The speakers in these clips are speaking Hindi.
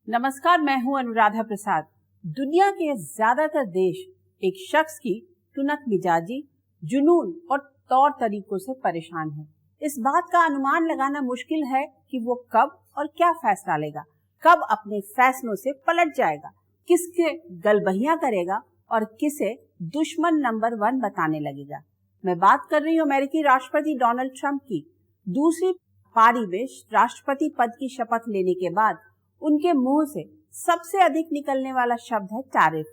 नमस्कार, मैं हूं अनुराधा प्रसाद। दुनिया के ज्यादातर देश एक शख्स की टुनक मिजाजी, जुनून और तौर तरीकों से परेशान हैं। इस बात का अनुमान लगाना मुश्किल है कि वो कब और क्या फैसला लेगा, कब अपने फैसलों से पलट जाएगा, किसके गलबहियां करेगा और किसे दुश्मन नंबर 1 बताने लगेगा। मैं बात कर रही हूँ अमेरिकी राष्ट्रपति डोनाल्ड ट्रंप की। दूसरी पारी में राष्ट्रपति पद की शपथ लेने के बाद उनके मुंह से सबसे अधिक निकलने वाला शब्द है टैरिफ।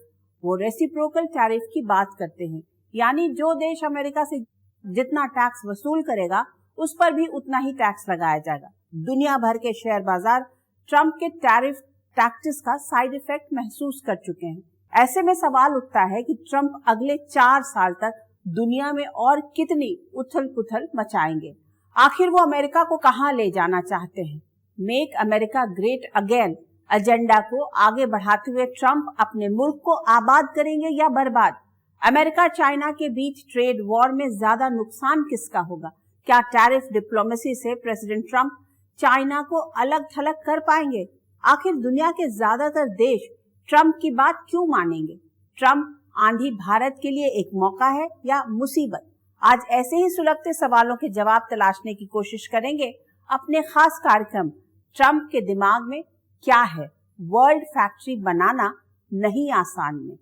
वो रेसिप्रोकल टैरिफ की बात करते हैं, यानी जो देश अमेरिका से जितना टैक्स वसूल करेगा उस पर भी उतना ही टैक्स लगाया जाएगा। दुनिया भर के शेयर बाजार ट्रंप के टैरिफ टैक्टिस का साइड इफेक्ट महसूस कर चुके हैं। ऐसे में सवाल उठता है कि ट्रंप अगले 4 साल तक दुनिया में और कितनी उथल पुथल मचाएंगे। आखिर वो अमेरिका को कहां ले जाना चाहते हैं? Make America great again agenda को आगे बढ़ाते हुए ट्रंप अपने मुल्क को आबाद करेंगे या बर्बाद? अमेरिका चाइना के बीच ट्रेड वॉर में ज्यादा नुकसान किसका होगा? क्या टैरिफ डिप्लोमेसी से प्रेसिडेंट ट्रंप चाइना को अलग थलग कर पाएंगे? आखिर दुनिया के ज्यादातर देश ट्रंप की बात क्यों मानेंगे? ट्रंप आंधी भारत के लिए एक मौका है या मुसीबत? आज ऐसे ही सुलगते सवालों के जवाब तलाशने की कोशिश करेंगे अपने खास कार्यक्रम ट्रंप के दिमाग में क्या है। वर्ल्ड फैक्ट्री बनाना नहीं आसान में।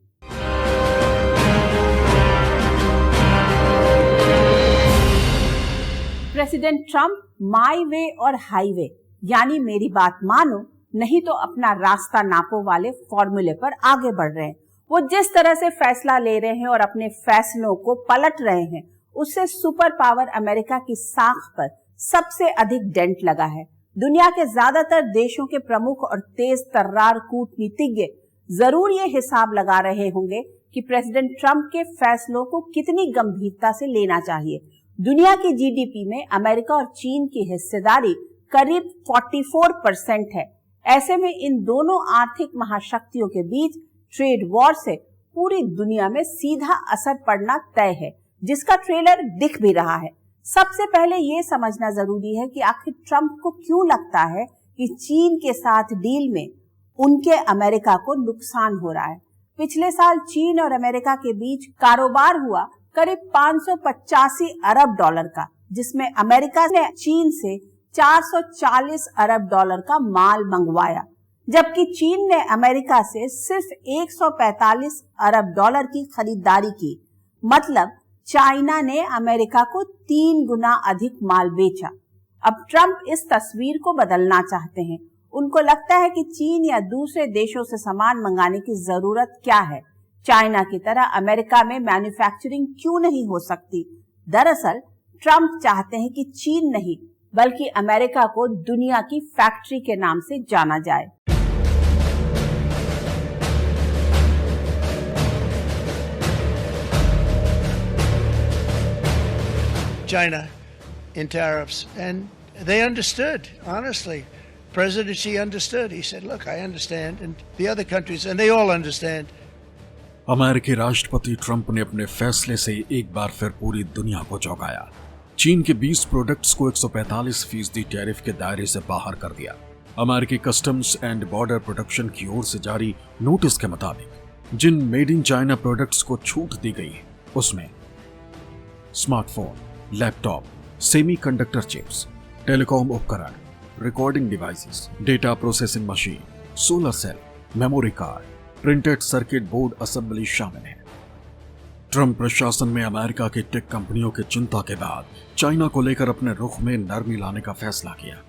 प्रेसिडेंट ट्रंप माई वे और हाईवे, यानी मेरी बात मानो नहीं तो अपना रास्ता नापो वाले फॉर्मूले पर आगे बढ़ रहे हैं। वो जिस तरह से फैसला ले रहे हैं और अपने फैसलों को पलट रहे हैं, उससे सुपर पावर अमेरिका की साख पर सबसे अधिक डेंट लगा है। दुनिया के ज्यादातर देशों के प्रमुख और तेज तर्रार कूटनीतिज्ञ जरूर ये हिसाब लगा रहे होंगे कि प्रेसिडेंट ट्रंप के फैसलों को कितनी गंभीरता से लेना चाहिए। दुनिया की जीडीपी में अमेरिका और चीन की हिस्सेदारी करीब 44% है। ऐसे में इन दोनों आर्थिक महाशक्तियों के बीच ट्रेड वॉर से पूरी दुनिया में सीधा असर पड़ना तय है, जिसका ट्रेलर दिख भी रहा है। सबसे पहले ये समझना जरूरी है कि आखिर ट्रंप को क्यों लगता है कि चीन के साथ डील में उनके अमेरिका को नुकसान हो रहा है। पिछले साल चीन और अमेरिका के बीच कारोबार हुआ करीब 585 अरब डॉलर का, जिसमें अमेरिका ने चीन से 440 अरब डॉलर का माल मंगवाया, जबकि चीन ने अमेरिका से सिर्फ 145 अरब डॉलर की खरीदारी की। मतलब चाइना ने अमेरिका को 3 गुना अधिक माल बेचा। अब ट्रंप इस तस्वीर को बदलना चाहते हैं। उनको लगता है कि चीन या दूसरे देशों से सामान मंगाने की जरूरत क्या है। चाइना की तरह अमेरिका में मैन्युफैक्चरिंग क्यों नहीं हो सकती? दरअसल ट्रंप चाहते हैं कि चीन नहीं बल्कि अमेरिका को दुनिया की फैक्ट्री के नाम से जाना जाए। China in tariffs, and they understood, honestly. President Xi understood. He said, look, I understand, and the other countries, and they all understand. अमेरिकी राष्ट्रपति ट्रंप ने अपने फैसले से एक बार फिर पूरी दुनिया को चौंकाया। चीन के 20 प्रोडक्ट्स को 145% टैरिफ के दायरे से बाहर कर दिया। अमेरिकी कस्टम्स एंड बॉर्डर प्रोटेक्शन की ओर से जारी नोटिस के मुताबिक जिन मेड इन चाइना प्रोडक्ट्स को छूट दी गई है, उसमें smartphone, laptop, semiconductor chips, telecom उपकरण, recording devices, data processing machine, solar cell, memory card, printed circuit board assembly शामिल है। ट्रंप प्रशासन में अमेरिका की टेक कंपनियों की चिंता के बाद चाइना को लेकर अपने रुख में नरमी लाने का फैसला किया।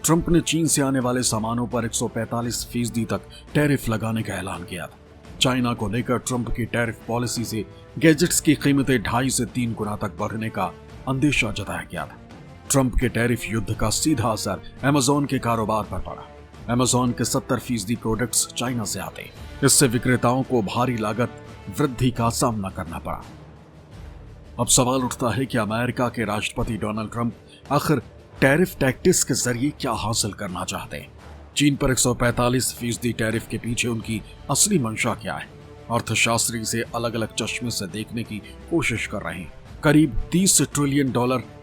ट्रंप ने चीन से आने वाले सामानों पर 145% तक टैरिफ लगाने का ऐलान किया था। चाइना को लेकर ट्रंप की टैरिफ पॉलिसी से गैजेट्स की कीमतें 2.5 से 3 गुना तक बढ़ने का अंदेशा जताया गया था। ट्रंप के टैरिफ युद्ध का सीधा असर अमेज़न के कारोबार पर पड़ा। अमेज़न के 70% प्रोडक्ट्स चाइना से आते, इससे विक्रेताओं को भारी लागत वृद्धि का सामना करना पड़ा। अब सवाल उठता है कि अमेरिका के राष्ट्रपति डोनाल्ड ट्रंप आखिर टैरिफ टैक्टिस के जरिए क्या हासिल करना चाहते हैं। चीन पर 145% टैरिफ के पीछे उनकी असली मंशा क्या है? अर्थशास्त्री इसे अलग अलग चश्मे से देखने की कोशिश कर रहे हैं। करीब $30 ट्रिलियन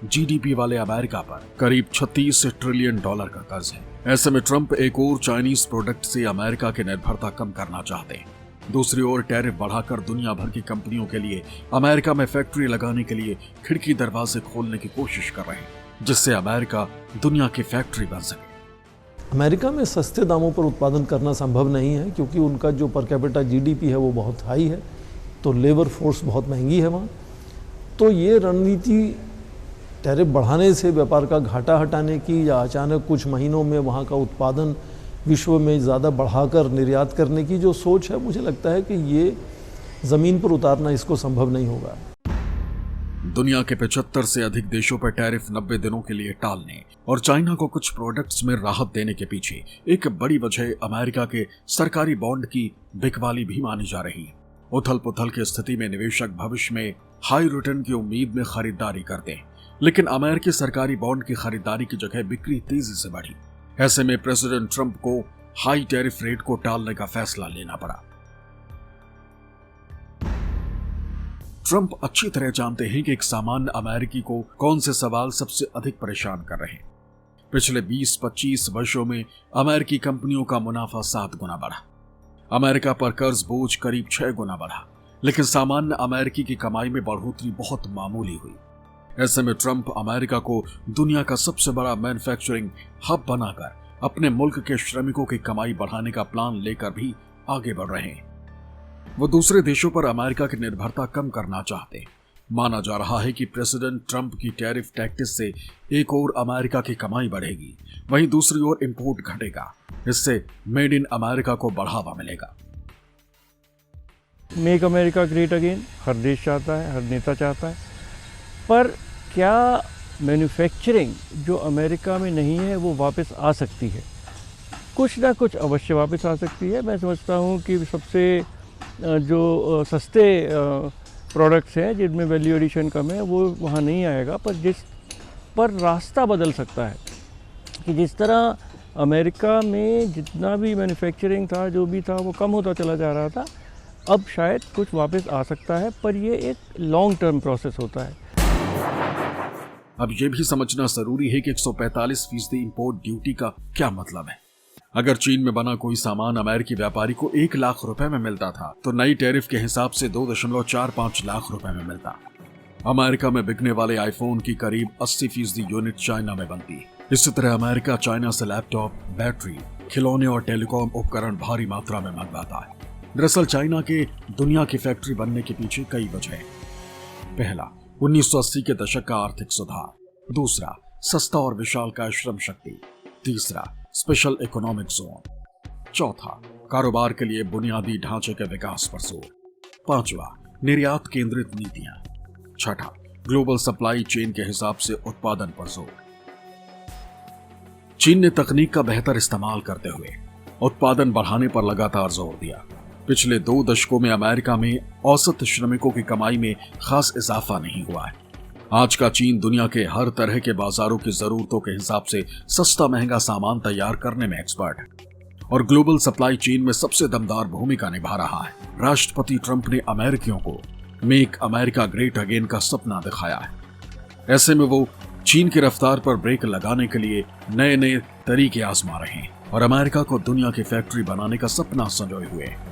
जीडीपी वाले अमेरिका पर करीब $36 ट्रिलियन का कर्ज है। ऐसे में ट्रंप एक और चाइनीज प्रोडक्ट से अमेरिका की निर्भरता कम करना चाहते हैं। दूसरी ओर टैरिफ बढ़ाकर दुनिया भर की कंपनियों के लिए अमेरिका में फैक्ट्री लगाने के लिए खिड़की दरवाजे खोलने की कोशिश कर रहे हैं, जिससे अमेरिका दुनिया की फैक्ट्री बन सके। अमेरिका में सस्ते दामों पर उत्पादन करना संभव नहीं है, क्योंकि उनका जो पर कैपिटा जीडीपी है वो बहुत हाई है, तो लेबर फोर्स बहुत महंगी है वहाँ। तो ये रणनीति टैरिफ बढ़ाने से व्यापार का घाटा हटाने की या अचानक कुछ महीनों में वहाँ का उत्पादन विश्व में ज़्यादा बढ़ाकर निर्यात करने की जो सोच है, मुझे लगता है कि ये ज़मीन पर उतारना इसको संभव नहीं होगा। दुनिया के 75 से अधिक देशों पर टैरिफ 90 दिनों के लिए टालने और चाइना को कुछ प्रोडक्ट्स में राहत देने के पीछे एक बड़ी वजह अमेरिका के सरकारी बॉन्ड की बिकवाली भी मानी जा रही है। उथल पुथल की स्थिति में निवेशक भविष्य में हाई रिटर्न की उम्मीद में खरीदारी करते हैं, लेकिन अमेरिकी सरकारी बॉन्ड की खरीदारी की जगह बिक्री तेजी से बढ़ी। ऐसे में प्रेसिडेंट ट्रंप को हाई टैरिफ रेट को टालने का फैसला लेना पड़ा। ट्रंप अच्छी तरह जानते हैं कि एक सामान्य अमेरिकी को कौन से सवाल सबसे अधिक परेशान कर रहे हैं। पिछले 20-25 वर्षों में अमेरिकी कंपनियों का मुनाफा 7 गुना बढ़ा, अमेरिका पर कर्ज बोझ करीब 6 गुना बढ़ा, लेकिन सामान्य अमेरिकी की कमाई में बढ़ोतरी बहुत मामूली हुई। ऐसे में ट्रंप अमेरिका को दुनिया का सबसे बड़ा मैन्युफैक्चरिंग हब बनाकर अपने मुल्क के श्रमिकों की कमाई बढ़ाने का प्लान लेकर भी आगे बढ़ रहे हैं। वो दूसरे देशों पर अमेरिका की निर्भरता कम करना चाहते हैं। माना जा रहा है कि प्रेसिडेंट ट्रंप की टैरिफ टैक्टिस से एक और अमेरिका की कमाई बढ़ेगी, वहीं दूसरी ओर इंपोर्ट घटेगा। इससे मेड इन अमेरिका को बढ़ावा मिलेगा। मेक अमेरिका ग्रेट अगेन हर देश चाहता है, हर नेता चाहता है, पर क्या मैन्युफैक्चरिंग जो अमेरिका में नहीं है वो वापस आ सकती है? कुछ ना कुछ अवश्य वापस आ सकती है। मैं समझता हूँ कि सबसे जो सस्ते प्रोडक्ट्स हैं जिनमें वैल्यू एडिशन कम है वो वहाँ नहीं आएगा, पर रास्ता बदल सकता है कि जिस तरह अमेरिका में जितना भी मैन्युफैक्चरिंग था, जो भी था, वो कम होता चला जा रहा था, अब शायद कुछ वापस आ सकता है, पर ये एक लॉन्ग टर्म प्रोसेस होता है। अब यह भी समझना जरूरी है कि 145% इंपोर्ट ड्यूटी का क्या मतलब है। अगर चीन में बना कोई सामान अमेरिकी व्यापारी को 1 लाख रुपए में मिलता था, तो नई टैरिफ के हिसाब से 2.45 लाख रुपए में मिलता। अमेरिका में बिकने वाले आईफोन की करीब 80% यूनिट चाइना में बनती है। इसी तरह अमेरिका चाइना से लैपटॉप, बैटरी, खिलौने और टेलीकॉम उपकरण भारी मात्रा में मंगवाता है। दरअसल चाइना के दुनिया की फैक्ट्री बनने के पीछे कई वजह हैं। पहला, 1980 के दशक का आर्थिक सुधार। दूसरा, सस्ता और विशालकाय श्रम शक्ति। तीसरा, स्पेशल इकोनॉमिक जोन। चौथा, कारोबार के लिए बुनियादी ढांचे के विकास पर जोर। पांचवा, निर्यात केंद्रित नीतियां। छठा, ग्लोबल सप्लाई चेन के हिसाब से उत्पादन पर जोर। चीन ने तकनीक का बेहतर इस्तेमाल करते हुए उत्पादन बढ़ाने पर लगातार जोर दिया। पिछले 2 दशकों में अमेरिका में औसत श्रमिकों की कमाई में खास इजाफा नहीं हुआ है। आज का चीन दुनिया के हर तरह के बाजारों की जरूरतों के हिसाब से सस्ता महंगा सामान तैयार करने में एक्सपर्ट है और ग्लोबल सप्लाई चेन में सबसे दमदार भूमिका निभा रहा है। राष्ट्रपति ट्रंप ने अमेरिकियों को मेक अमेरिका ग्रेट अगेन का सपना दिखाया है। ऐसे में वो चीन की रफ्तार पर ब्रेक लगाने के लिए नए नए तरीके आजमा रहे हैं और अमेरिका को दुनिया की फैक्ट्री बनाने का सपना संजोए हुए हैं।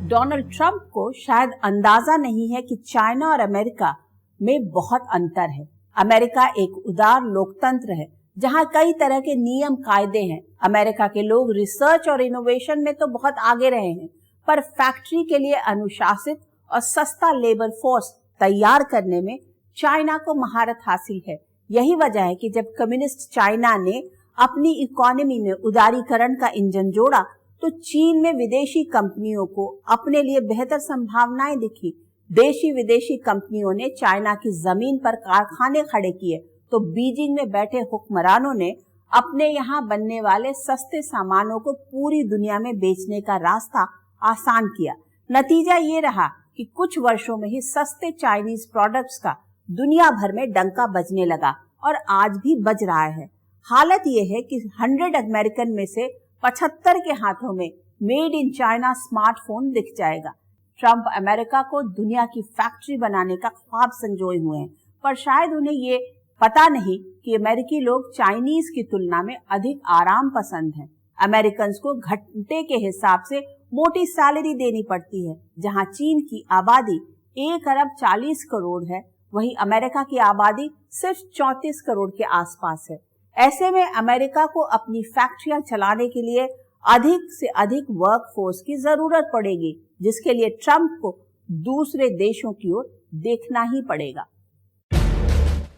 डोनाल्ड ट्रंप को शायद अंदाजा नहीं है कि चाइना और अमेरिका में बहुत अंतर है। अमेरिका एक उदार लोकतंत्र है जहां कई तरह के नियम कायदे हैं। अमेरिका के लोग रिसर्च और इनोवेशन में तो बहुत आगे रहे हैं, पर फैक्ट्री के लिए अनुशासित और सस्ता लेबर फोर्स तैयार करने में चाइना को महारत हासिल है। यही वजह है कि जब कम्युनिस्ट चाइना ने अपनी इकोनॉमी में उदारीकरण का इंजन जोड़ा तो चीन में विदेशी कंपनियों को अपने लिए बेहतर संभावनाएं दिखी। देशी विदेशी कंपनियों ने चाइना की जमीन पर कारखाने खड़े किए तो बीजिंग में बैठे हुक्मरानों ने अपने यहाँ बनने वाले सस्ते सामानों को पूरी दुनिया में बेचने का रास्ता आसान किया। नतीजा ये रहा कि कुछ वर्षों में ही सस्ते चाइनीज प्रोडक्ट्स का दुनिया भर में डंका बजने लगा और आज भी बज रहा है। हालत ये है कि 100 अमेरिकन में से 75 के हाथों में मेड इन चाइना स्मार्टफोन दिख जाएगा। ट्रंप अमेरिका को दुनिया की फैक्ट्री बनाने का ख्वाब संजोए हुए हैं, पर शायद उन्हें ये पता नहीं कि अमेरिकी लोग चाइनीज की तुलना में अधिक आराम पसंद हैं। अमेरिकन को घंटे के हिसाब से मोटी सैलरी देनी पड़ती है। जहां चीन की आबादी 1 अरब 40 करोड़ है, वहीं अमेरिका की आबादी सिर्फ 34 करोड़ के आसपास है। ऐसे में अमेरिका को अपनी फैक्ट्रियां चलाने के लिए अधिक से अधिक वर्कफोर्स की जरूरत पड़ेगी, जिसके लिए ट्रंप को दूसरे देशों की ओर देखना ही पड़ेगा।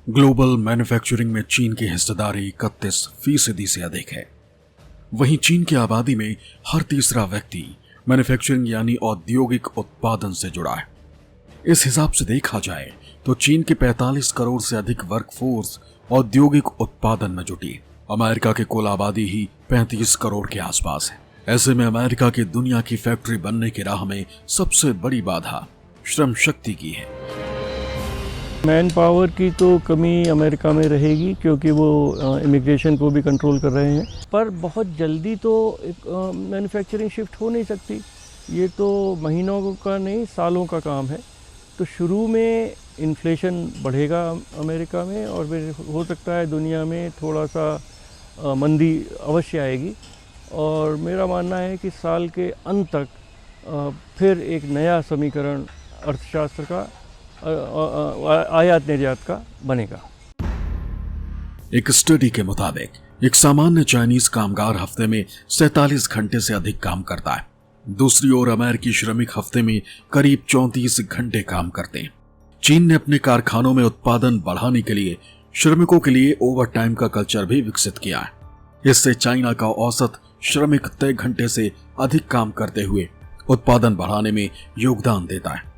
ग्लोबल मैन्युफैक्चरिंग में चीन की हिस्सेदारी 31% से अधिक है। वहीं चीन की आबादी में हर तीसरा व्यक्ति मैन्युफैक्चरिंग यानी औद्योगिक उत्पादन से जुड़ा है। इस हिसाब से देखा जाए तो चीन की 45 करोड़ से अधिक वर्कफोर्स औद्योगिक उत्पादन में जुटी है। अमेरिका की कुल आबादी ही 35 करोड़ के आसपास है। ऐसे में अमेरिका की दुनिया की फैक्ट्री बनने की राह में सबसे बड़ी बाधा श्रम शक्ति की है। मैन पावर की तो कमी अमेरिका में रहेगी, क्योंकि वो इमिग्रेशन को भी कंट्रोल कर रहे हैं। पर बहुत जल्दी तो एक मैन्युफैक्चरिंग शिफ्ट हो नहीं सकती। ये तो महीनों का नहीं, सालों का काम है। तो शुरू में इन्फ्लेशन बढ़ेगा अमेरिका में, और फिर हो सकता है दुनिया में थोड़ा सा मंदी अवश्य आएगी। और मेरा मानना है कि साल के अंत तक फिर एक नया समीकरण अर्थशास्त्र का, आयात निर्यात का बनेगा। एक स्टडी के मुताबिक एक सामान्य चाइनीज कामगार हफ्ते में 47 घंटे से अधिक काम करता है। दूसरी ओर अमेरिकी श्रमिक हफ्ते में करीब 34 घंटे काम करते हैं। चीन ने अपने कारखानों में उत्पादन बढ़ाने के लिए श्रमिकों के लिए ओवरटाइम का कल्चर भी विकसित किया है। इससे चाइना का औसत श्रमिक तय घंटे से अधिक काम करते हुए उत्पादन बढ़ाने में योगदान देता है।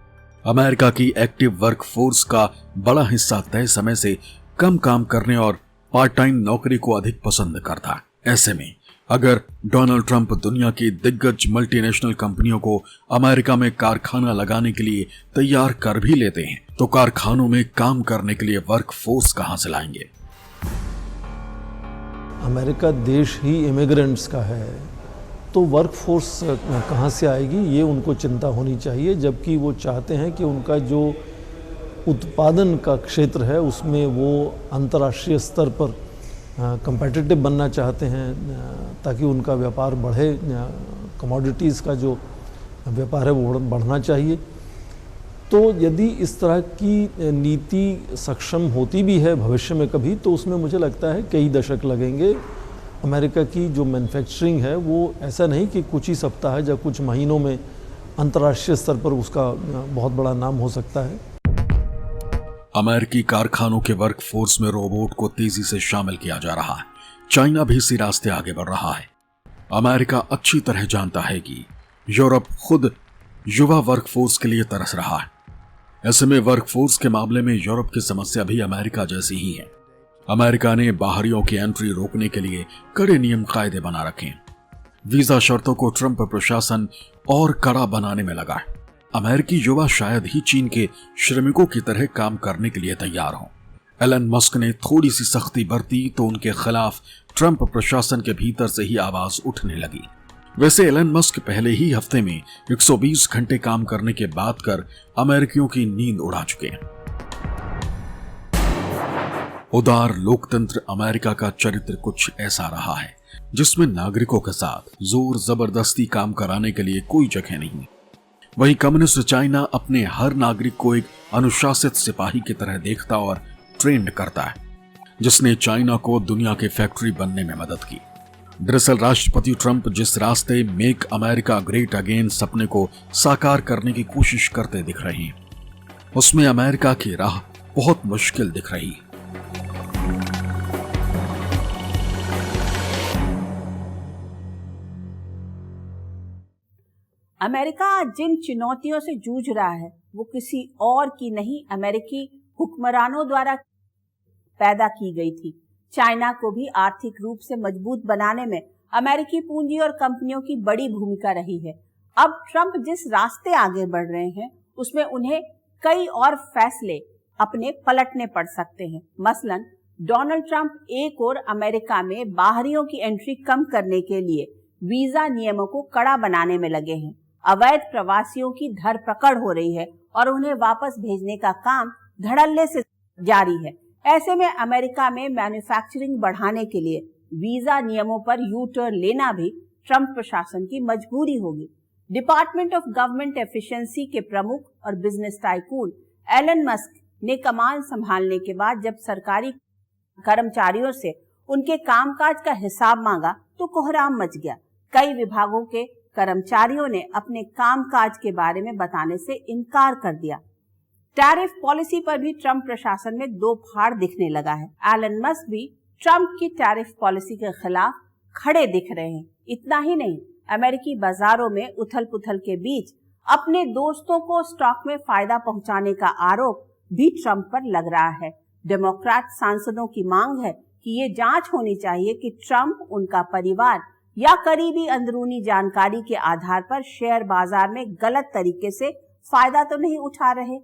अमेरिका की एक्टिव वर्कफोर्स का बड़ा हिस्सा तय समय से कम काम करने और पार्ट टाइम नौकरी को अधिक पसंद करता है। ऐसे में अगर डोनाल्ड ट्रंप दुनिया की दिग्गज मल्टीनेशनल कंपनियों को अमेरिका में कारखाना लगाने के लिए तैयार कर भी लेते हैं, तो कारखानों में काम करने के लिए वर्कफोर्स कहां से लाएंगे? अमेरिका देश ही इमिग्रेंट्स का है, तो वर्कफोर्स कहाँ से आएगी, ये उनको चिंता होनी चाहिए। जबकि वो चाहते हैं कि उनका जो उत्पादन का क्षेत्र है उसमें वो अंतर्राष्ट्रीय स्तर पर कंपेटिटिव बनना चाहते हैं, ताकि उनका व्यापार बढ़े। कमोडिटीज़ का जो व्यापार है वो बढ़ना चाहिए। तो यदि इस तरह की नीति सक्षम होती भी है भविष्य में कभी, तो उसमें मुझे लगता है कई दशक लगेंगे। अमेरिका की जो मैन्युफैक्चरिंग है वो ऐसा नहीं कि कुछ ही सप्ताह या कुछ महीनों में अंतर्राष्ट्रीय स्तर पर उसका बहुत बड़ा नाम हो सकता है। अमेरिकी कारखानों के वर्कफोर्स में रोबोट को तेजी से शामिल किया जा रहा है। चाइना भी इसी रास्ते आगे बढ़ रहा है। अमेरिका अच्छी तरह जानता है कि यूरोप खुद युवा वर्कफोर्स के लिए तरस रहा है। ऐसे में वर्कफोर्स के मामले में यूरोप की समस्या भी अमेरिका जैसी ही है। अमेरिका ने बाहरियों की एंट्री रोकने के लिए कड़े नियम कायदे बना रखे हैं। वीजा शर्तों को ट्रंप प्रशासन और कड़ा बनाने में लगा है। अमेरिकी युवा शायद ही चीन के श्रमिकों की तरह काम करने के लिए तैयार हों। एलन मस्क ने थोड़ी सी सख्ती बरती तो उनके खिलाफ ट्रंप प्रशासन के भीतर से ही आवाज उठने लगी। वैसे एलन मस्क पहले ही हफ्ते में 120 घंटे काम करने के बाद कर अमेरिकियों की नींद उड़ा चुके हैं। उदार लोकतंत्र अमेरिका का चरित्र कुछ ऐसा रहा है जिसमें नागरिकों के साथ जोर जबरदस्ती काम कराने के लिए कोई जगह नहीं। वहीं कम्युनिस्ट चाइना अपने हर नागरिक को एक अनुशासित सिपाही की तरह देखता और ट्रेंड करता है, जिसने चाइना को दुनिया की फैक्ट्री बनने में मदद की। दरअसल राष्ट्रपति ट्रंप जिस रास्ते मेक अमेरिका ग्रेट अगेन सपने को साकार करने की कोशिश करते दिख रहे हैं, उसमें अमेरिका की राह बहुत मुश्किल दिख रही है। अमेरिका जिन चुनौतियों से जूझ रहा है वो किसी और की नहीं, अमेरिकी हुक्मरानों द्वारा पैदा की गई थी। चाइना को भी आर्थिक रूप से मजबूत बनाने में अमेरिकी पूंजी और कंपनियों की बड़ी भूमिका रही है। अब ट्रंप जिस रास्ते आगे बढ़ रहे हैं उसमें उन्हें कई और फैसले अपने पलटने पड़ सकते हैं। मसलन डोनाल्ड ट्रंप एक और अमेरिका में बाहरियों की एंट्री कम करने के लिए वीजा नियमों को कड़ा बनाने में लगे हैं। अवैध प्रवासियों की धर पकड़ हो रही है और उन्हें वापस भेजने का काम धड़ल्ले से जारी है। ऐसे में अमेरिका में मैन्युफैक्चरिंग बढ़ाने के लिए वीजा नियमों पर यू टर्न लेना भी ट्रंप प्रशासन की मजबूरी होगी। डिपार्टमेंट ऑफ गवर्नमेंट एफिशिएंसी के प्रमुख और बिजनेस टाइकून एलन मस्क ने कमान संभालने के बाद जब सरकारी कर्मचारियों से उनके कामकाज का हिसाब मांगा तो कोहराम मच गया। कई विभागों के कर्मचारियों ने अपने कामकाज के बारे में बताने से इनकार कर दिया। टैरिफ पॉलिसी पर भी ट्रंप प्रशासन में दो फाड़ दिखने लगा है। एलन मस्क भी ट्रंप की टैरिफ पॉलिसी के खिलाफ खड़े दिख रहे हैं। इतना ही नहीं, अमेरिकी बाजारों में उथल पुथल के बीच अपने दोस्तों को स्टॉक में फायदा पहुंचाने का आरोप भी ट्रंप पर लग रहा है। डेमोक्रेट सांसदों की मांग है कि ये जांच होनी चाहिए कि ट्रंप, उनका परिवार या करीबी अंदरूनी जानकारी के आधार पर शेयर बाजार में गलत तरीके से फायदा तो नहीं उठा रहे।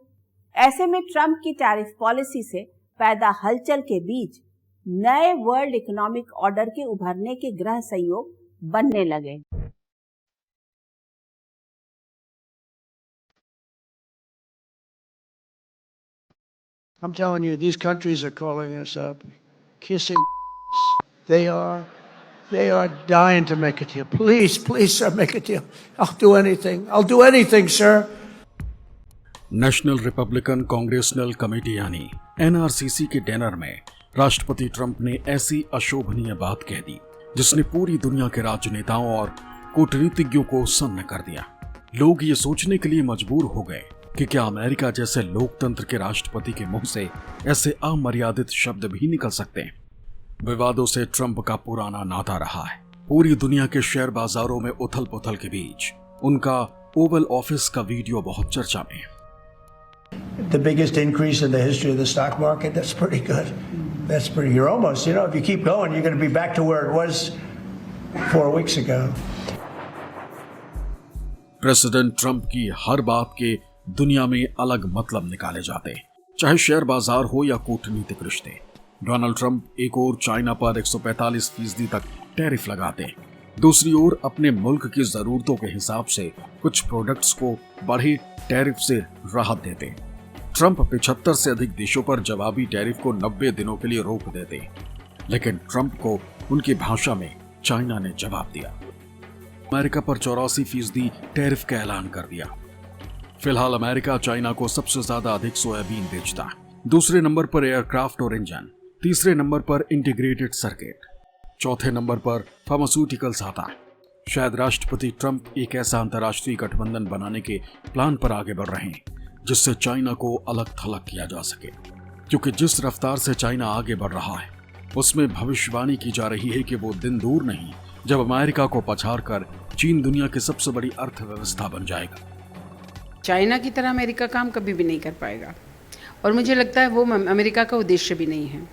ऐसे में ट्रंप की टैरिफ पॉलिसी से पैदा हलचल के बीच नए वर्ल्ड इकोनॉमिक ऑर्डर के उभरने के ग्रह संयोग बनने लगे। I'm telling you, these countries are calling us up, kissing. They are dying to make a deal. Please, please, sir, make a deal. I'll do anything. I'll do anything, sir. National Republican congressional committee यानी NRCC के डिनर में राष्ट्रपति ट्रंप ने ऐसी अशोभनीय बात कह दी जिसने पूरी दुनिया के राजनेताओं और कूटनीतिज्ञों को सन्न कर दिया। लोग ये सोचने के लिए मजबूर हो गए कि क्या अमेरिका जैसे लोकतंत्र के राष्ट्रपति के मुंह से ऐसे अमर्यादित शब्द भी निकल सकते हैं। विवादों से ट्रंप का पुराना नाता रहा है। पूरी दुनिया के शेयर बाजारों में उथल पुथल के बीच उनका ओवल ऑफिस का वीडियो बहुत चर्चा में है। The biggest increase in the history of the stock market. That's pretty good. That's pretty. You're almost, if you keep going, you're going to be back to where it was 4 weeks ago. President Trump की हर बात के दुनिया में अलग मतलब निकाले जाते हैं, चाहे शेयर बाजार हो या कूटनीतिक रिश्ते। डोनाल्ड ट्रंप एक ओर चाइना पर 145% तक टैरिफ लगाते हैं, दूसरी ओर अपने मुल्क की जरूरतों के हिसाब से कुछ प्रोडक्ट्स को बढ़े टैरिफ से राहत देते हैं। ट्रंप 75 से अधिक देशों पर जवाबी टैरिफ को 90 दिनों के लिए रोक देते हैं, लेकिन ट्रंप को उनकी भाषा में चाइना ने जवाब दिया। अमेरिका पर 84% टैरिफ का ऐलान कर दिया। फिलहाल अमेरिका चाइना को सबसे ज्यादा अधिक सोयाबीन बेचता है, दूसरे नंबर पर एयरक्राफ्ट और इंजन, तीसरे नंबर पर इंटीग्रेटेड सर्किट, चौथे नंबर पर फार्मास्यूटिकल्स आता है। शायद राष्ट्रपति ट्रंप एक ऐसा अंतर्राष्ट्रीय गठबंधन बनाने के प्लान पर आगे बढ़ रहे हैं जिससे चाइना को अलग थलग किया जा सके, क्योंकि जिस रफ्तार से चाइना आगे बढ़ रहा है उसमें भविष्यवाणी की जा रही है कि वो दिन दूर नहीं जब अमेरिका को पछाड़कर चीन दुनिया की सबसे बड़ी अर्थव्यवस्था बन जाएगा। चाइना की तरह अमेरिका काम कभी भी नहीं कर पाएगा और मुझे लगता है वो अमेरिका का उद्देश्य भी नहीं है।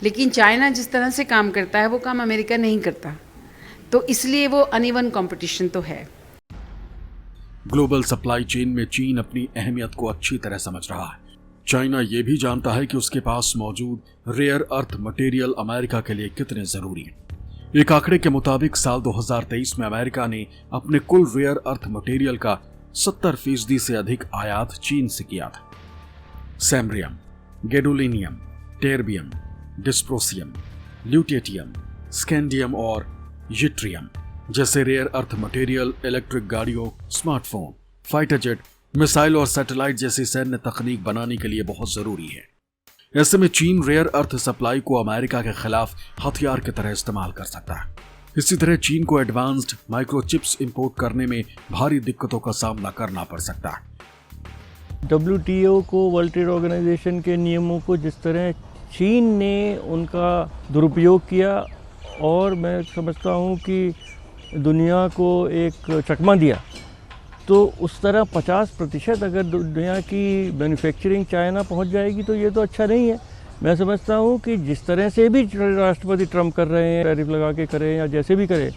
लेकिन चाइना जिस तरह से काम करता है वो काम अमेरिका नहीं करता, तो इसलिए वो अनइवन कंपटीशन तो है। ग्लोबल सप्लाई चेन में चीन अपनी अहमियत को अच्छी तरह समझ रहा है। चाइना ये भी जानता है कि उसके पास मौजूद रेयर अर्थ मटेरियल अमेरिका के लिए कितने जरूरी है। एक आंकड़े के मुताबिक साल 2023 में अमेरिका ने अपने कुल रेयर अर्थ मटेरियल का 70% से अधिक आयात चीन से किया था। Samarium, gadolinium, टेरबियम, dysprosium, lutetium, scandium और यट्रियम जैसे रेयर अर्थ मटेरियल इलेक्ट्रिक गाड़ियों, स्मार्टफोन, फाइटर जेट, मिसाइल और सैटेलाइट जैसी सैन्य तकनीक बनाने के लिए बहुत जरूरी है। ऐसे में चीन रेयर अर्थ सप्लाई को अमेरिका के खिलाफ हथियार की तरह इस्तेमाल कर सकता है। इसी तरह चीन को एडवांस्ड माइक्रोचिप्स इंपोर्ट करने में भारी दिक्कतों का सामना करना पड़ सकता है। WTO को, वर्ल्ड ट्रेड ऑर्गेनाइजेशन के नियमों को जिस तरह चीन ने उनका दुरुपयोग किया और मैं समझता हूँ कि दुनिया को एक चकमा दिया, तो उस तरह 50% अगर दुनिया की मैन्युफैक्चरिंग चाइना पहुंच जाएगी तो ये तो अच्छा नहीं है। मैं समझता हूं कि जिस तरह से भी राष्ट्रपति ट्रंप कर रहे हैं, टैरिफ लगा के करें या जैसे भी करें,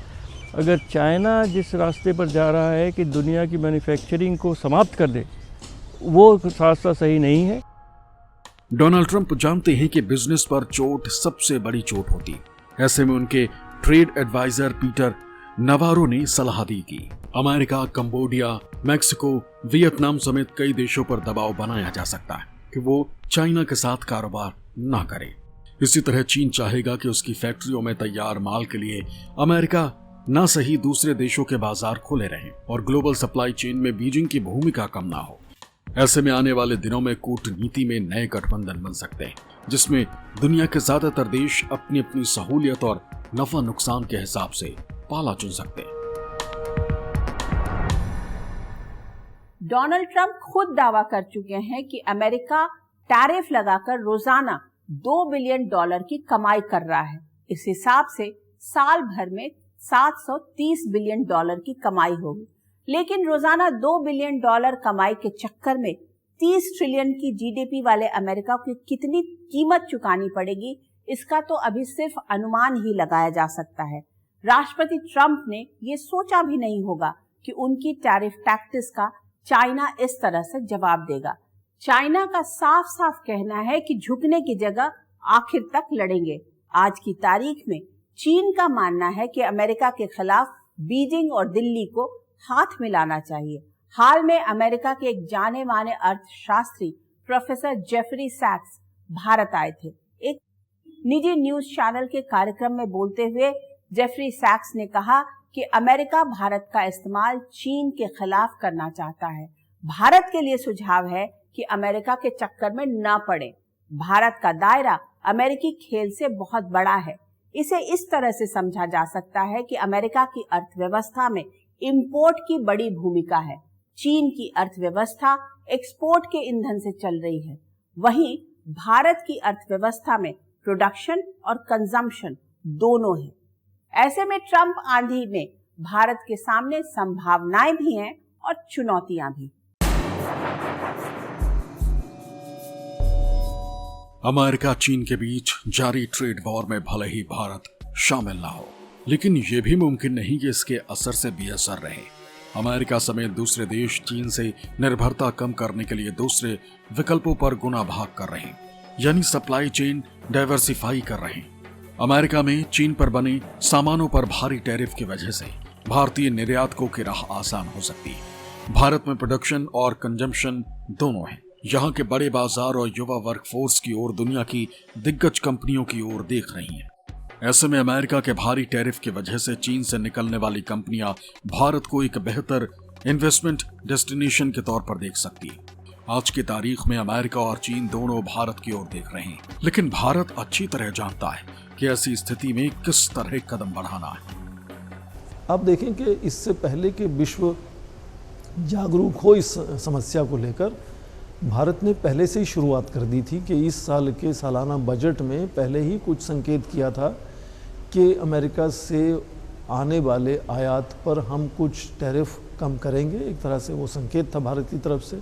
अगर चाइना जिस रास्ते पर जा रहा है कि दुनिया की मैन्युफैक्चरिंग को समाप्त कर दे, वो रास्ता सही नहीं है। डोनाल्ड ट्रंप जानते हैं कि बिजनेस पर चोट सबसे बड़ी चोट होती है। ऐसे में उनके ट्रेड एडवाइजर पीटर नवारो ने सलाह दी कि अमेरिका, कंबोडिया, मैक्सिको, वियतनाम समेत कई देशों पर दबाव बनाया जा सकता है कि वो चाइना के साथ कारोबार ना करे। इसी तरह चीन चाहेगा कि उसकी फैक्ट्रियों में तैयार माल के लिए अमेरिका ना सही दूसरे देशों के बाजार खुले रहें और ग्लोबल सप्लाई चेन में बीजिंग की भूमिका कम ना हो। ऐसे में आने वाले दिनों में कूटनीति में नए गठबंधन बन सकते हैं, जिसमें दुनिया के ज्यादातर देश अपनी अपनी सहूलियत और नफा नुकसान के हिसाब से पाला चुन सकते हैं। डोनाल्ड ट्रंप खुद दावा कर चुके हैं कि अमेरिका टैरिफ लगाकर रोजाना $2 बिलियन की कमाई कर रहा है। इस हिसाब से साल भर में $730 बिलियन की कमाई होगी। लेकिन रोजाना $2 बिलियन कमाई के चक्कर में 30 ट्रिलियन की जीडीपी वाले अमेरिका को कितनी कीमत चुकानी पड़ेगी, इसका तो अभी सिर्फ अनुमान ही लगाया जा सकता है। राष्ट्रपति ट्रंप ने ये सोचा भी नहीं होगा कि उनकी टैरिफ टैक्टिस का चाइना इस तरह से जवाब देगा। चाइना का साफ साफ कहना है कि झुकने की जगह आखिर तक लड़ेंगे। आज की तारीख में चीन का मानना है कि अमेरिका के खिलाफ बीजिंग और दिल्ली को हाथ मिलाना चाहिए। हाल में अमेरिका के एक जाने माने अर्थशास्त्री प्रोफेसर जेफरी सैक्स भारत आए थे। एक निजी न्यूज चैनल के कार्यक्रम में बोलते हुए जेफरी सैक्स ने कहा कि अमेरिका भारत का इस्तेमाल चीन के खिलाफ करना चाहता है। भारत के लिए सुझाव है कि अमेरिका के चक्कर में न पड़े। भारत का दायरा अमेरिकी खेल से बहुत बड़ा है। इसे इस तरह से समझा जा सकता है कि अमेरिका की अर्थव्यवस्था में इंपोर्ट की बड़ी भूमिका है। चीन की अर्थव्यवस्था एक्सपोर्ट के ईंधन से चल रही है, वहीं भारत की अर्थव्यवस्था में प्रोडक्शन और कंजम्पशन दोनों है। ऐसे में ट्रंप आंधी में भारत के सामने संभावनाएं भी हैं और चुनौतियां भी। अमेरिका चीन के बीच जारी ट्रेड वॉर में भले ही भारत शामिल ना हो, लेकिन यह भी मुमकिन नहीं कि इसके असर से बेअसर रहे। अमेरिका समेत दूसरे देश चीन से निर्भरता कम करने के लिए दूसरे विकल्पों पर गुना भाग कर रहे हैं, यानी सप्लाई चेन डाइवर्सिफाई कर रहे हैं। अमेरिका में चीन पर बने सामानों पर भारी टैरिफ की वजह से भारतीय निर्यातकों की राह आसान हो सकती है। भारत में प्रोडक्शन और कंजम्पशन दोनों है। यहाँ के बड़े बाजार और युवा वर्कफोर्स की ओर दुनिया की दिग्गज कंपनियों की ओर देख रही हैं। ऐसे में अमेरिका के भारी टैरिफ की वजह से चीन से निकलने वाली कंपनियां भारत को एक बेहतर इन्वेस्टमेंट डेस्टिनेशन के तौर पर देख सकती है। आज की तारीख में अमेरिका और चीन दोनों भारत की ओर देख रहे हैं, लेकिन भारत अच्छी तरह जानता है कि ऐसी स्थिति में किस तरह कदम बढ़ाना है। आप देखें कि इससे पहले कि विश्व जागरूक हो इस समस्या को लेकर, भारत ने पहले से ही शुरुआत कर दी थी कि इस साल के सालाना बजट में पहले ही कुछ संकेत किया था कि अमेरिका से आने वाले आयात पर हम कुछ टैरिफ कम करेंगे। एक तरह से वो संकेत था भारत की तरफ से।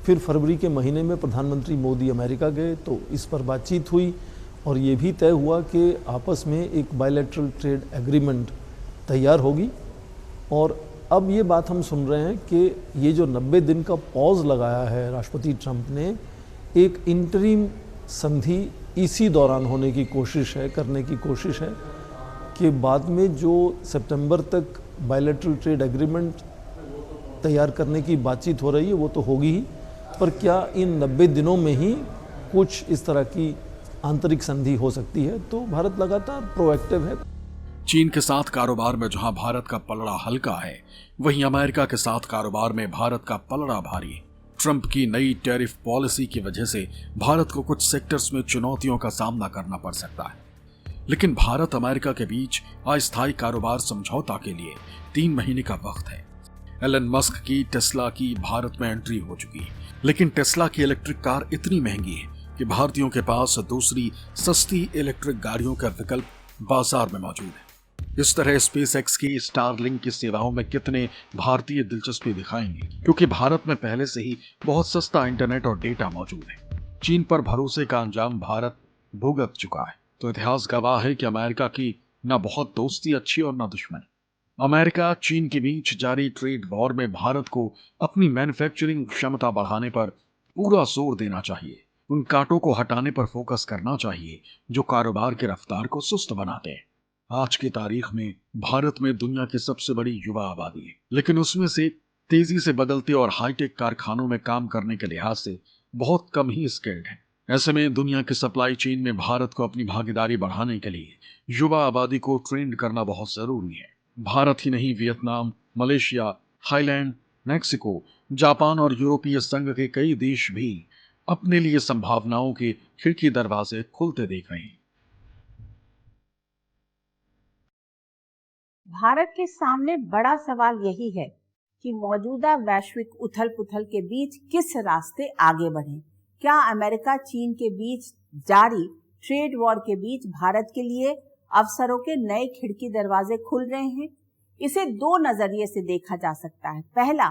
फिर फरवरी के महीने में प्रधानमंत्री मोदी अमेरिका गए तो इस पर बातचीत हुई और ये भी तय हुआ कि आपस में एक बायलैटरल ट्रेड एग्रीमेंट तैयार होगी। और अब ये बात हम सुन रहे हैं कि ये जो 90 दिन का पॉज लगाया है राष्ट्रपति ट्रंप ने, एक इंटरिम संधि इसी दौरान होने की कोशिश है, करने की कोशिश है कि बाद में जो सितंबर तक बायलैटरल ट्रेड एग्रीमेंट तैयार करने की बातचीत हो रही है वो तो होगी ही, पर क्या इन 90 दिनों में ही कुछ इस तरह की आंतरिक संधि हो सकती है। तो भारत लगातार प्रोएक्टिव है। चीन के साथ कारोबार में जहां भारत का पलड़ा हल्का है, वहीं अमेरिका के साथ कारोबार में भारत का पलड़ा भारी है। ट्रंप की नई टैरिफ पॉलिसी की वजह से भारत को कुछ सेक्टर्स में चुनौतियों का सामना करना पड़ सकता है, लेकिन भारत अमेरिका के बीच अस्थायी कारोबार समझौता के लिए 3 महीने का वक्त है। एलन मस्क की टेस्ला की भारत में एंट्री हो चुकी है, लेकिन टेस्ला की इलेक्ट्रिक कार इतनी महंगी है कि भारतीयों के पास दूसरी सस्ती इलेक्ट्रिक गाड़ियों का विकल्प बाजार में मौजूद है। इस तरह स्पेसएक्स की स्टारलिंक की सेवाओं में कितने भारतीय दिलचस्पी दिखाएंगे, क्योंकि भारत में पहले से ही बहुत सस्ता इंटरनेट और डेटा मौजूद है। चीन पर भरोसे का अंजाम भारत भुगत चुका है, तो इतिहास गवाह है कि अमेरिका की न बहुत दोस्ती अच्छी और न दुश्मनी। अमेरिका चीन के बीच जारी ट्रेड वॉर में भारत को अपनी मैन्युफैक्चरिंग क्षमता बढ़ाने पर पूरा जोर देना चाहिए। उन कांटों को हटाने पर फोकस करना चाहिए जो कारोबार की रफ्तार को सुस्त बनाते हैं। आज की तारीख में भारत में दुनिया की सबसे बड़ी युवा आबादी है, लेकिन उसमें से तेजी से बदलते और हाईटेक कारखानों में काम करने के लिहाज से बहुत कम ही स्किल्ड हैं। ऐसे में दुनिया के सप्लाई चेन में भारत को अपनी भागीदारी बढ़ाने के लिए युवा आबादी को ट्रेंड करना बहुत जरूरी है। भारत ही नहीं, Vietnam, Malaysia, Thailand, Mexico, Japan और यूरोपीय संघ के कई देश भी अपने लिए संभावनाओं के खिड़की दरवाजे खुलते देख रहे हैं। भारत के सामने बड़ा सवाल यही है कि मौजूदा वैश्विक उथल पुथल के बीच किस रास्ते आगे बढ़ें। क्या अमेरिका चीन के बीच जारी ट्रेड वॉर के बीच भारत के लिए अवसरों के नए खिड़की दरवाजे खुल रहे हैं? इसे दो नजरिए से देखा जा सकता है। पहला,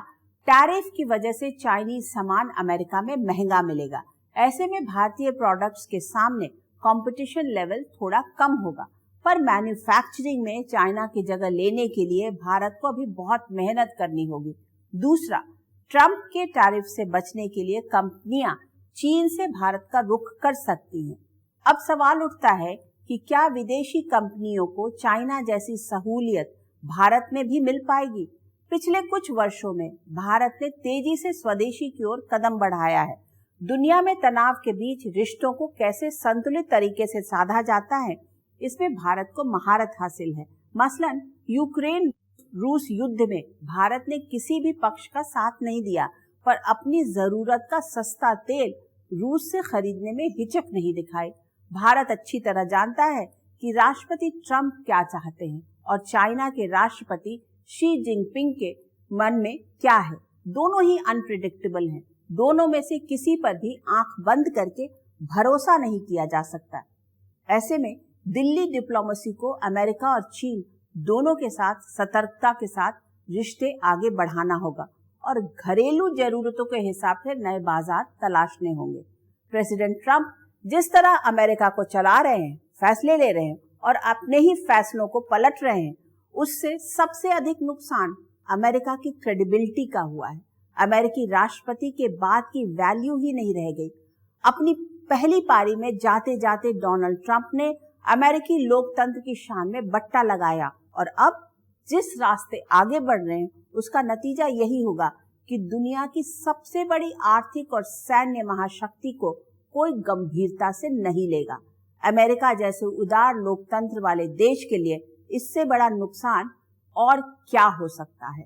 टैरिफ की वजह से चाइनीज सामान अमेरिका में महंगा मिलेगा। ऐसे में भारतीय प्रोडक्ट्स के सामने कंपटीशन लेवल थोड़ा कम होगा, पर मैन्युफैक्चरिंग में चाइना की जगह लेने के लिए भारत को अभी बहुत मेहनत करनी होगी। दूसरा, ट्रंप के टैरिफ से बचने के लिए कंपनियां चीन से भारत का रुख कर सकती हैं। अब सवाल उठता है कि क्या विदेशी कंपनियों को चाइना जैसी सहूलियत भारत में भी मिल पाएगी? पिछले कुछ वर्षों में भारत ने तेजी से स्वदेशी की ओर कदम बढ़ाया है। दुनिया में तनाव के बीच रिश्तों को कैसे संतुलित तरीके से साधा जाता है, इसमें भारत को महारत हासिल है। मसलन यूक्रेन रूस युद्ध में भारत ने किसी भी पक्ष का साथ नहीं दिया, पर अपनी जरूरत का सस्ता तेल रूस से खरीदने में हिचक नहीं दिखाई। भारत अच्छी तरह जानता है कि राष्ट्रपति ट्रंप क्या चाहते हैं और चाइना के राष्ट्रपति शी जिनपिंग के मन में क्या है। दोनों ही अनप्रिडिक्टेबल हैं। दोनों में से किसी पर भी आंख बंद करके भरोसा नहीं किया जा सकता। ऐसे में दिल्ली डिप्लोमेसी को अमेरिका और चीन दोनों के साथ सतर्कता के साथ रिश्ते आगे बढ़ाना होगा और घरेलू जरूरतों के हिसाब से नए बाजार तलाशने होंगे। प्रेसिडेंट ट्रंप जिस तरह अमेरिका को चला रहे हैं, फैसले ले रहे हैं और अपने ही फैसलों को पलट रहे हैं, उससे सबसे अधिक नुकसान अमेरिका की क्रेडिबिलिटी का हुआ है। अमेरिकी राष्ट्रपति के बात की वैल्यू ही नहीं रह गई। अपनी पहली पारी में जाते जाते डोनाल्ड ट्रंप ने अमेरिकी लोकतंत्र की शान में बट्टा लगाया और अब जिस रास्ते आगे बढ़ रहे हैं उसका नतीजा यही होगा कि दुनिया की सबसे बड़ी आर्थिक और सैन्य महाशक्ति को कोई गंभीरता से नहीं लेगा। अमेरिका जैसे उदार लोकतंत्र वाले देश के लिए इससे बड़ा नुकसान और क्या हो सकता है।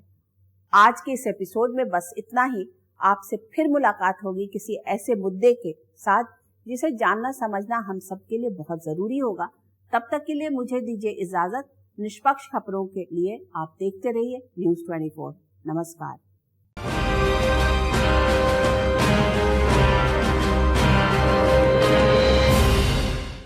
आज के इस एपिसोड में बस इतना ही। आपसे फिर मुलाकात होगी किसी ऐसे मुद्दे के साथ जिसे जानना समझना हम सबके लिए बहुत जरूरी होगा। तब तक के लिए मुझे दीजिए इजाजत। निष्पक्ष खबरों के लिए आप देखते रहिए News 24। नमस्कार।